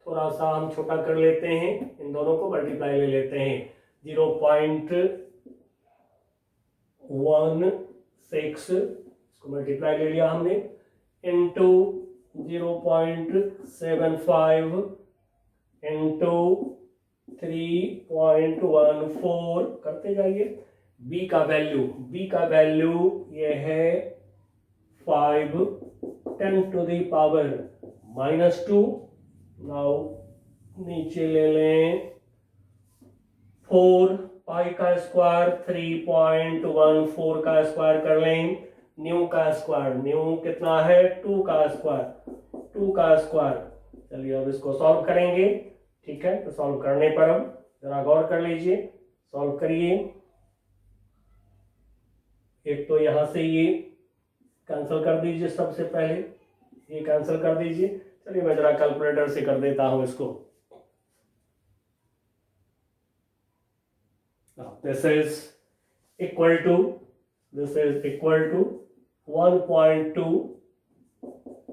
थोड़ा सा हम छोटा कर लेते हैं, इन दोनों को मल्टीप्लाई ले लेते हैं। 0.16 इसको मल्टीप्लाई ले लिया हमने इंटू 0.75 इंटू 3.14 करते जाइए। b का वैल्यू ये है 5 10 to the power -2। नाउ नीचे ले लें 4 पाई का स्क्वायर 3.14 का स्क्वायर कर लें। न्यू का स्क्वायर, न्यू कितना है 2 का स्क्वायर। चलिए अब इसको सॉल्व करेंगे। ठीक है, तो सॉल्व करने पर अब जरा गौर कर लीजिए, सॉल्व करिए। एक तो यहां से ये कैंसिल कर दीजिए, सबसे पहले ये कैंसिल कर दीजिए। चलिए मैं जरा कैलकुलेटर से कर देता हूं इसको। This is equal to 1.2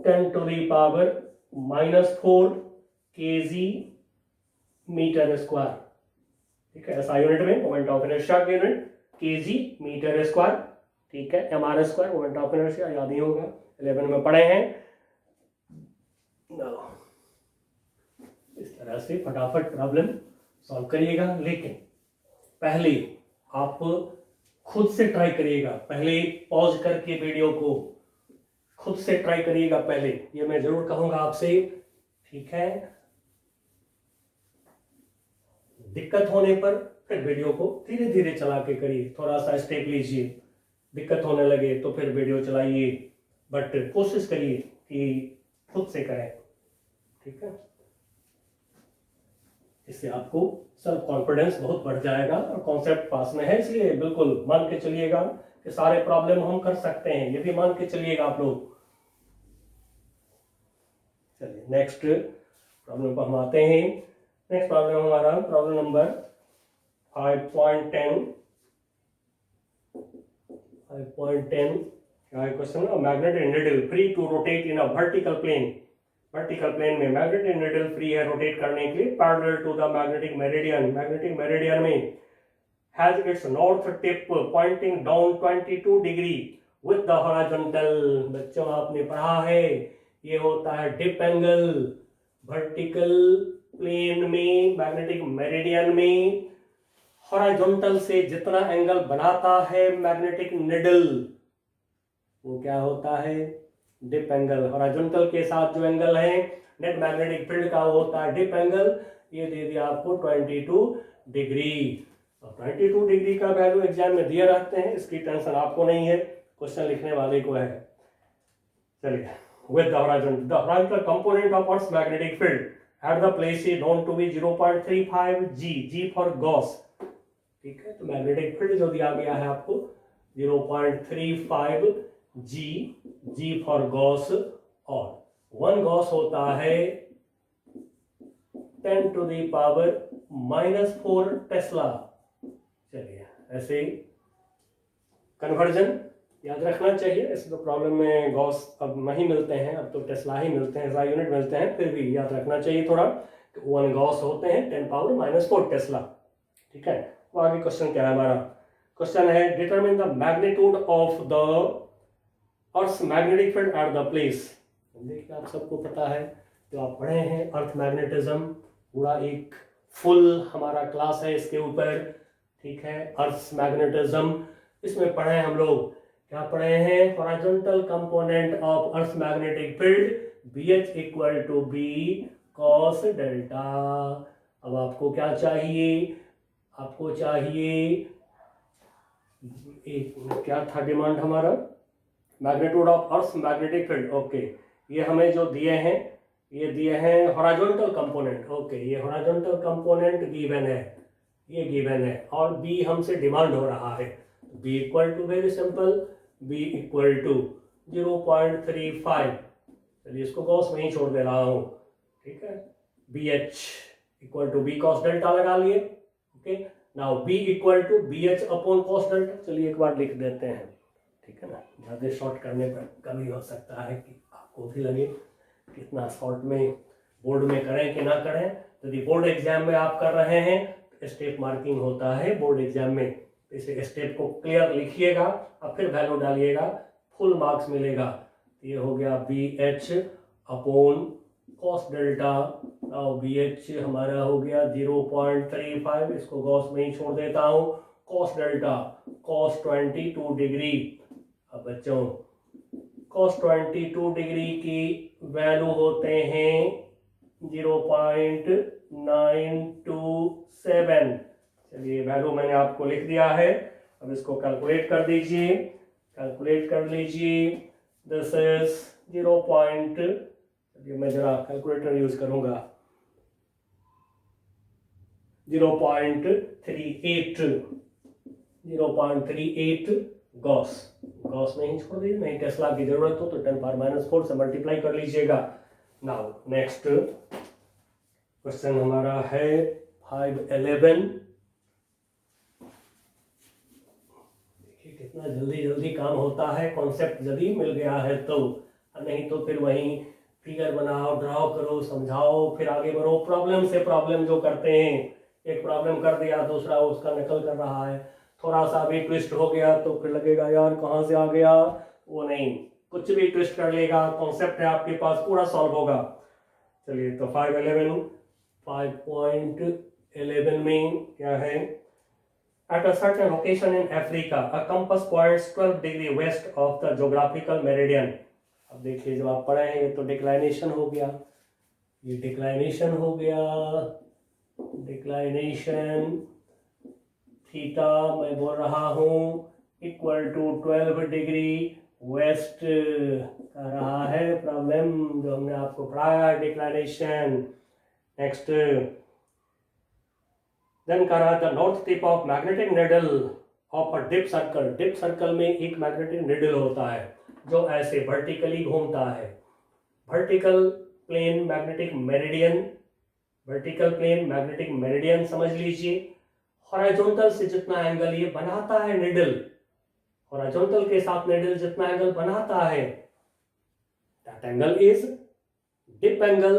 10 to the power -4 kg metre square. ठीक है, ऐसा यूनिट में मोमेंट ऑफ इनर्शिया की यूनिट kg मीटर स्क्वायर। ठीक है, mr square moment of inertia याद ही होगा, 11 में पढ़े हैं। इस तरह से फटाफट प्रॉब्लम सॉल्व करिएगा, लेकिन पहले आप खुद से ट्राई करिएगा। पहले पॉज करके वीडियो को खुद से ट्राई करिएगा पहले, ये मैं जरूर कहूंगा आपसे। ठीक है, दिक्कत होने पर फिर वीडियो को धीरे धीरे चला के करिए, थोड़ा सा स्टेप लीजिए। दिक्कत होने लगे तो फिर वीडियो चलाइए, बट कोशिश करिए कि खुद से करें। ठीक है, इससे आपको सेल्फ कॉन्फिडेंस बहुत बढ़ जाएगा और कॉन्सेप्ट पास में है, इसलिए बिल्कुल मान के चलिएगा कि सारे प्रॉब्लम हम कर सकते हैं, ये भी मान के चलिएगा आप लोग। चलिए नेक्स्ट प्रॉब्लम पर हम आते हैं। नेक्स्ट प्रॉब्लम हमारा प्रॉब्लम नंबर 5.10 क्या है question? Magnetic needle free to rotate in a vertical plane में मैग्नेटिक नीडल फ्री है रोटेट करने के लिए parallel to the magnetic meridian में has its north tip pointing down 22 degree with the horizontal. बच्चों आपने पढ़ा है ये होता है डिप एंगल। वर्टिकल प्लेन में मैग्नेटिक मेरिडियन में हॉरिजॉन्टल से जितना एंगल बनाता है मैग्नेटिक निडल वो क्या होता है? Dip angle. हॉरिजॉन्टल के साथ जो एंगल है नेट मैग्नेटिक फील्ड का वो होता है डिप एंगल। ये दे दिया आपको 22 डिग्री। 22 डिग्री का वैल्यू एग्जाम में दिए रहते हैं, इसकी टेंशन आपको नहीं है, क्वेश्चन लिखने वाले को है। चलिए, with the horizontal component of Earth's magnetic field at the place is known to be 0.35 G for Gauss। ठीक है, तो मैग्नेटिक फील्ड जो दिया गया है आपको 0.35 G फॉर गॉस, और 1 गॉस होता है 10 to the power -4 टेस्ला। चलिए, ऐसे कन्वर्जन याद रखना चाहिए। ऐसे तो प्रॉब्लम में गॉस अब नहीं मिलते हैं, अब तो टेस्ला ही मिलते हैं, SI यूनिट मिलते हैं, फिर भी याद रखना चाहिए थोड़ा। 1 गॉस होते हैं 10 पावर -4 टेस्ला। ठीक है, तो आगे क्वेश्चन क्या है हमारा? क्वेश्चन है determine the magnitude of the earth magnetic field at the place. देखिए, आप सबको पता है, जो आप पढ़े हैं अर्थ मैग्नेटिज्म, पूरा एक फुल हमारा क्लास है इसके ऊपर। ठीक है, अर्थ मैग्नेटिज्म इसमें पढ़े हम लोग, क्या पढ़े हैं? Horizontal component of earth magnetic field BH equal to B cos delta. अब आपको क्या चाहिए? आपको चाहिए एक क्या था डिमांड हमारा? Magnitude of earth magnetic field. Okay, ये हमें जो दिए हैं, ये दिए हैं हॉरिजॉन्टल कंपोनेंट। ओके, ये हॉरिजॉन्टल कंपोनेंट गिवन है, ये गिवन है, और B हमसे डिमांड हो रहा है। B equal to very simple, B equal to 0.35। चलिए, इसको गॉस में ही छोड़ दे रहा हूं। ठीक है, BH equal to B cos delta लगा लिए। Okay, now B equal to BH upon cos delta. चलिए एक बार लिख देते हैं, ठीक है ना, ज़्यादा शॉर्ट करने पर कभी हो सकता है कि आपको भी लगे कितना शॉर्ट में बोर्ड में करें कि ना करें। यदि बोर्ड एग्जाम में आप कर रहे हैं तो स्टेप मार्किंग होता है बोर्ड एग्जाम में, इसे स्टेप को क्लियर लिखिएगा और फिर वैल्यू डालिएगा, फुल मार्क्स मिलेगा। ये हो गया BH अपॉन कॉस डेल्टा, और बी एच हमारा हो गया 0.35, इसको गॉस में ही छोड़ देता हूँ। Cos delta cos 22 degree. अब बच्चों कॉस 22 डिग्री की वैल्यू होते हैं 0.927। चलिए वैल्यू मैंने आपको लिख दिया है, अब इसको कैलकुलेट कर दीजिए, कैलकुलेट कर लीजिए। This is 0. चलिए मैं जरा कैलकुलेटर यूज करूंगा। 0.38 गॉस, गॉस में ही छोड़ दीजिए, नहीं टेस्ला की जरूरत हो तो 10⁻⁴ से मल्टीप्लाई कर लीजिएगा। नाउ नेक्स्ट क्वेश्चन हमारा है 511। देखिए कितना जल्दी जल्दी काम होता है, कॉन्सेप्ट जल्दी मिल गया है तो, नहीं तो फिर वहीं फिगर बनाओ, ड्रॉ करो, समझाओ, फिर आगे बढ़ो। प्रॉब्लम से प्रॉब्लम जो करते हैं, एक प्रॉब्लम कर दिया दूसरा उसका नकल कर रहा है, थोड़ा सा भी ट्विस्ट हो गया तो फिर लगेगा यार कहाँ से आ गया, वो नहीं, कुछ भी ट्विस्ट कर लेगा, कॉन्सेप्ट है आपके पास, पूरा सॉल्व होगा। चलिए तो 5.11 में क्या है? At a certain location in Africa, a compass points 12 degree west of the geographical meridian. अब देखिए जब आप पढ़े हैं तो डिक्लाइनेशन हो गया, ये डिक्लाइनेशन हो गया, डिक्लाइनेशन थीटा मैं बोल रहा हूँ इक्वल टू 12 डिग्री वेस्ट का रहा है प्रॉब्लम जो हमने आपको पढ़ाया डिक्लाइनेशन। नेक्स्ट देन करा the north tip of magnetic needle of a dip circle. Dip circle में एक मैग्नेटिक निडल होता है जो ऐसे वर्टिकली घूमता है। Vertical plane magnetic meridian, vertical plane magnetic meridian समझ लीजिए। हॉरिजॉन्टल से जितना एंगल ये बनाता है निडल, हॉरिजॉन्टल के साथ निडल जितना एंगल बनाता है that angle is dip angle.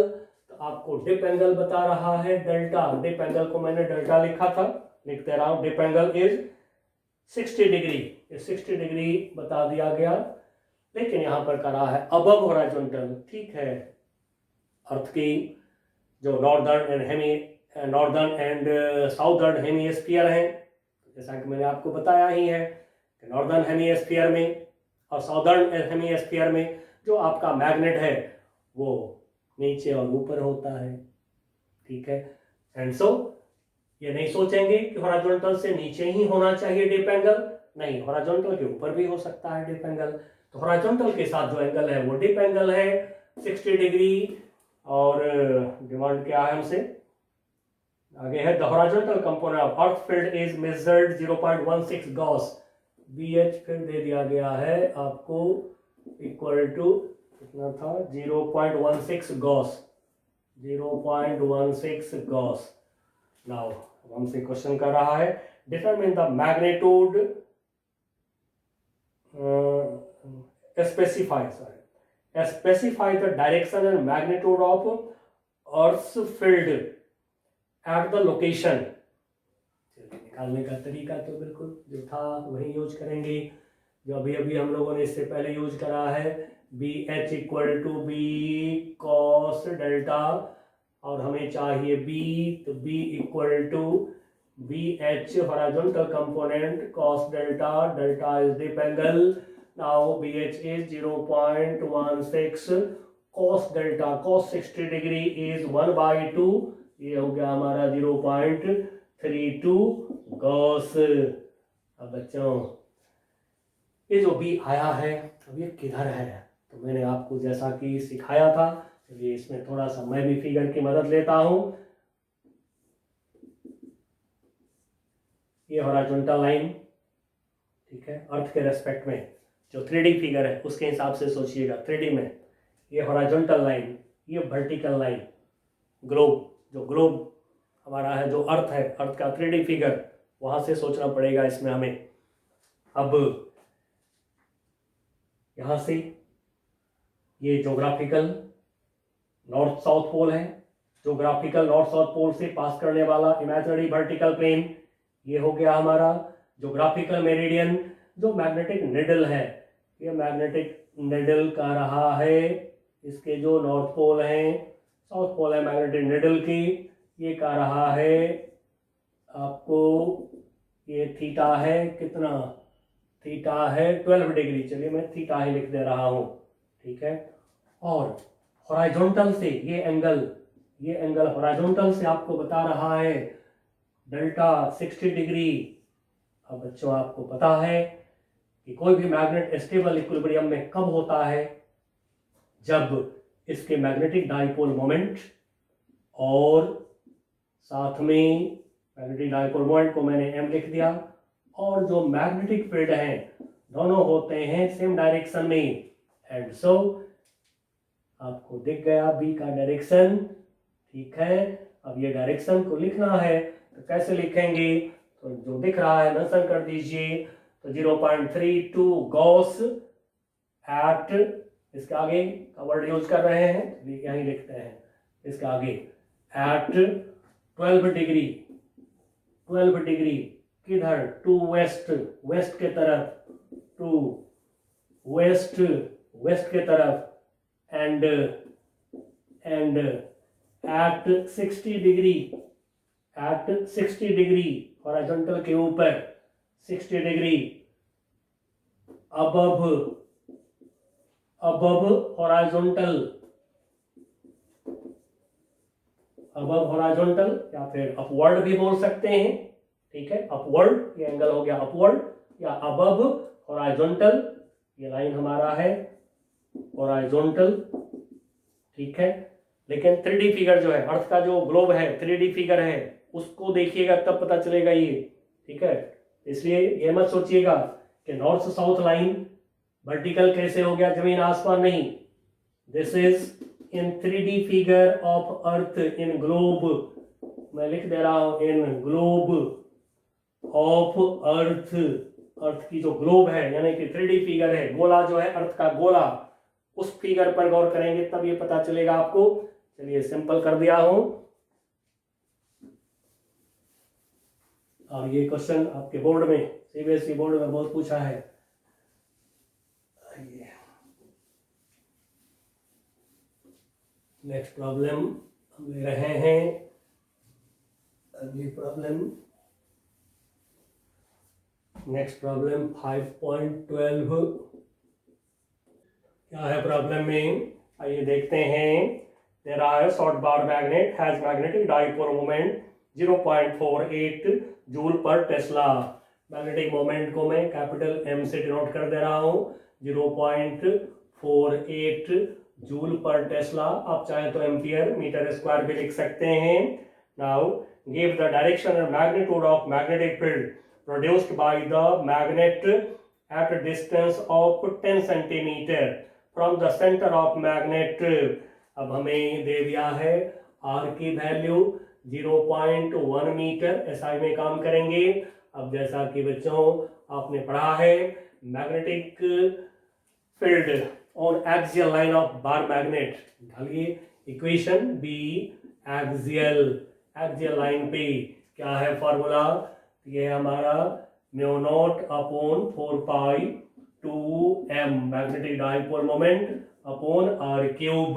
तो आपको डिप एंगल बता रहा है डेल्टा, डिप एंगल को मैंने डेल्टा लिखा था, लिख दे रहा हूं dip angle is 60 degree, 60 degree बता दिया गया, लेकिन यहां पर करा है अबव हॉरिजॉन्टल। ठीक है, अर्थ की जो नॉर्दर्न एंड साउदर्न हेमिस्फीयर है, जैसा कि मैंने आपको बताया ही है कि नॉर्दर्न हेमिस्फीयर में और साउदर्न हेमिस्फीयर में जो आपका मैग्नेट है वो नीचे और ऊपर होता है। ठीक है, एंड सो ये नहीं सोचेंगे कि हॉरिजॉन्टल से नीचे ही होना चाहिए डिप एंगल, नहीं, हॉरिजॉन्टल के ऊपर भी हो सकता है डिप एंगल। तो हॉरिजॉन्टल के साथ जो एंगल है वो डिप एंगल है 60 डिग्री। और डिमांड क्या है हमसे, आगे है the horizontal component of earth field is measured 0.16 gauss. BH फिर दे दिया गया है आपको इक्वल टू कितना था 0.16 गॉस, 0.16 गॉस। नाउ हमसे क्वेश्चन कर रहा है determine the magnitude specify the direction and magnitude of Earth's field at the location। निकालने का तरीका तो बिल्कुल जो था वही यूज करेंगे जो अभी अभी हम लोगों ने इससे पहले यूज करा है, B H equal to B cos delta, और हमें चाहिए बी, तो B equal to B H horizontal component cos delta, delta is dip angle. Now BH is 0.16 cos delta, cos 60 degree is 1/2, ये हो गया हमारा 0.32 गॉस। अब बच्चों ये जो B आया है अब ये किधर है, तो मैंने आपको जैसा कि सिखाया था, चलिए इसमें थोड़ा सा मैं भी फिगर की मदद लेता हूं। ये हॉरिजॉन्टल लाइन, ठीक है, अर्थ के रेस्पेक्ट में जो 3D फिगर है उसके हिसाब से सोचिएगा। 3D में ये हॉरिजॉन्टल लाइन, ये वर्टिकल लाइन, ग्लोब, जो ग्लोब हमारा है, जो अर्थ है, अर्थ का 3D फिगर वहां से सोचना पड़ेगा इसमें हमें। अब यहां से ये ज्योग्राफिकल नॉर्थ साउथ पोल है, ज्योग्राफिकल नॉर्थ साउथ पोल से पास करने वाला इमेजिनरी वर्टिकल प्लेन, ये हो गया हमारा ज्योग्राफिकल मेरिडियन। जो मैग्नेटिक निडल है, ये मैग्नेटिक निडल का रहा है, इसके जो नॉर्थ पोल हैं साउथ पोल है मैग्नेटिक नीडल की, ये कह रहा है आपको, ये थीटा है कितना, थीटा है 12 डिग्री, चलिए मैं थीटा ही लिख दे रहा हूँ, ठीक है। और हॉरिजॉन्टल से ये एंगल हॉरिजॉन्टल से आपको बता रहा है डेल्टा 60 डिग्री। अब बच्चों आपको पता है कि कोई भी मैग्नेट स्टेबल इक्विलिब्रियम में कब होता है, जब इसके मैग्नेटिक डाइपोल मोमेंट और साथ में मैग्नेटिक डाइपोल मोमेंट को मैंने m लिख दिया, और जो मैग्नेटिक फील्ड हैं दोनों होते हैं सेम डायरेक्शन में। एंड सो आपको दिख गया बी का डायरेक्शन, ठीक है। अब ये डायरेक्शन को लिखना है तो कैसे लिखेंगे, तो जो दिख रहा है मेंशन कर दीजिए। तो 0.32 गॉस एट, इसके आगे का वर्ड यूज कर रहे हैं यही लिखते हैं, इसके आगे एट 12 डिग्री, 12 डिग्री किधर, टू वेस्ट, वेस्ट के तरफ, टू वेस्ट, वेस्ट के तरफ, and at 60 degree, at 60 degree horizontal के ऊपर, 60 degree above, above horizontal, above horizontal या फिर अपवर्ड भी बोल सकते हैं, ठीक है। अपवर्ड ये एंगल हो गया अपवर्ड, या अबव हॉरिजॉन्टल, ये लाइन हमारा है हॉरिजॉन्टल, ठीक है। लेकिन 3D फिगर जो है, अर्थ का जो ग्लोब है 3D फिगर है, उसको देखिएगा तब पता चलेगा ये, ठीक है। इसलिए ये मत सोचिएगा कि नॉर्थ साउथ लाइन वर्टिकल कैसे हो गया, जमीन आसमान नहीं। This is in 3D figure of earth in globe, मैं लिख दे रहा हूं इन ग्लोब ऑफ अर्थ, अर्थ की जो ग्लोब है यानी कि 3D फिगर है, गोला जो है अर्थ का गोला, उस फिगर पर गौर करेंगे तब ये पता चलेगा आपको। चलिए सिंपल कर दिया हूं, और ये क्वेश्चन आपके बोर्ड में, सीबीएसई बोर्ड में बहुत पूछा है। नेक्स्ट प्रॉब्लम हम ले रहे हैं, अगली प्रॉब्लम, नेक्स्ट प्रॉब्लम 5.12 क्या है प्रॉब्लम में, आइए देखते हैं। There are short bar magnet has magnetic dipole moment 0.48 joule पर टेस्ला। मैग्नेटिक मोमेंट को मैं कैपिटल M से डिनोट कर दे रहा हूं, 0.48 जूल पर टेस्ला। आप चाहे तो एम्पियर मीटर स्क्वायर भी लिख सकते हैं। Now give the direction and magnitude of magnetic field produced by the magnet at a distance of 10 centimeter from the center of magnet। अब हमें दे दिया है R की वैल्यू 0.1 मीटर, SI में काम करेंगे। अब जैसा कि बच्चों आपने पढ़ा है, magnetic field on axial line of bar magnet, डालिए इक्वेशन B, एक्सियल लाइन पे क्या है फॉर्मूला, ये हमारा म्यू नॉट अपॉन 4 पाई 2m magnetic dipole moment upon r cube.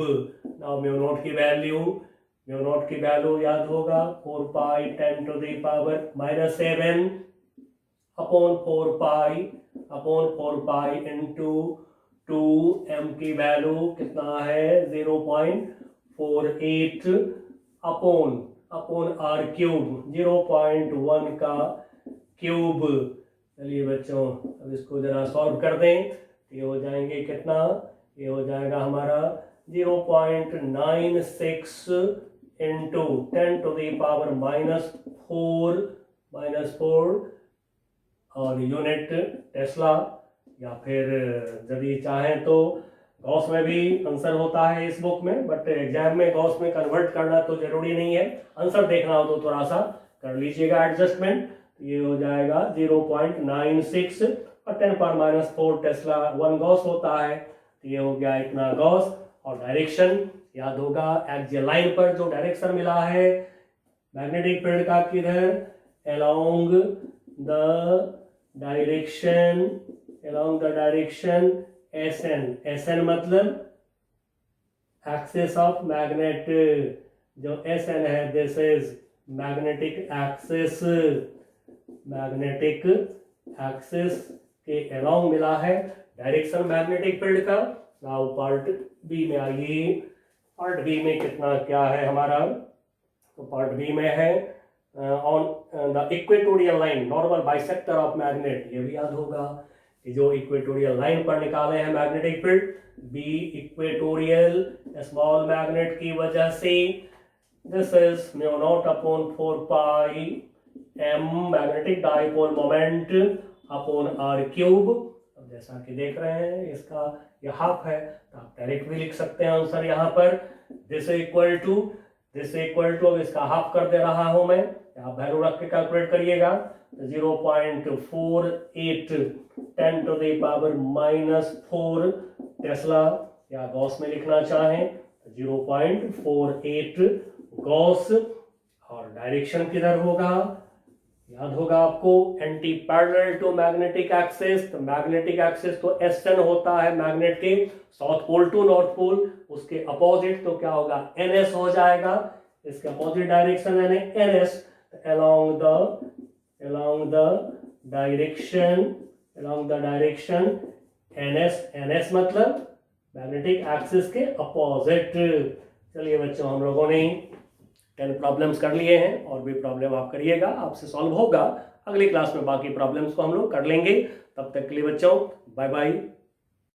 Now mu naught की वैल्यू याद होगा 4 पाई 10 to the power -7 upon 4 pi into 2m की वैल्यू कितना है 0.48 अपॉन r क्यूब 0.1 का क्यूब। चलिए बच्चों अब इसको जरा सॉल्व कर दें, ये हो जाएंगे कितना, ये हो जाएगा हमारा 0.96 इंटू 10 to the power -4 और यूनिट टेस्ला, या फिर यदि चाहें तो गॉस में भी आंसर होता है इस बुक में, बट एग्जाम में गॉस में कन्वर्ट करना तो जरूरी नहीं है, आंसर देखना हो तो थोड़ा सा कर लीजिएगा एडजस्टमेंट। ये हो जाएगा 0.96 और 10⁻⁴ टेस्ला 1 गॉस होता है, तो ये हो गया इतना गॉस। और डायरेक्शन याद होगा, एक्सियल लाइन पर जो डायरेक्शन मिला है मैग्नेटिक फील्ड का किधर, अलोंग द डायरेक्शन SN मतलब एक्सिस ऑफ मैग्नेट, जो एस एन है, this is magnetic axis, magnetic axis के अलोंग मिला है डायरेक्शन मैग्नेटिक फील्ड का। नाउ पार्ट बी में आइए। पार्ट बी में कितना क्या है हमारा, तो पार्ट बी में है on the equatorial line normal bisector of magnet. ये भी याद होगा कि जो इक्वेटोरियल लाइन पर निकाले हैं magnetic field, B equatorial small magnet की वजह से, this is mu naught upon 4 pi M magnetic dipole moment upon R cube. अब जैसा कि देख रहे हैं इसका ये हाफ है, तो आप डायरेक्ट भी लिख सकते हैं आंसर यहाँ पर। दिस इक्वल टू अब इसका हाफ कर दे रहा हूं मैं, आप वैल्यू रख के कैलकुलेट करिएगा। 0.48 10⁻⁻4 टेस्ला, या गॉस में लिखना चाहें 0.48 गॉस। और डायरेक्शन किधर होगा, याद होगा आपको, anti parallel to magnetic axis. तो मैग्नेटिक एक्सिस तो एसएन होता है मैग्नेट के, south pole to north pole, उसके अपोजिट तो क्या होगा, एनएस हो जाएगा। इसके अपोजिट डायरेक्शन यानी NS, along the direction ns मतलब मैग्नेटिक एक्सिस के अपोजिट। चलिए बच्चों, हम लोगों ने 10 प्रॉब्लम्स कर लिए हैं, और भी प्रॉब्लम आप करिएगा, आपसे सॉल्व होगा। अगली क्लास में बाकी प्रॉब्लम्स को हम लोग कर लेंगे। तब तक के लिए बच्चों बाय बाय।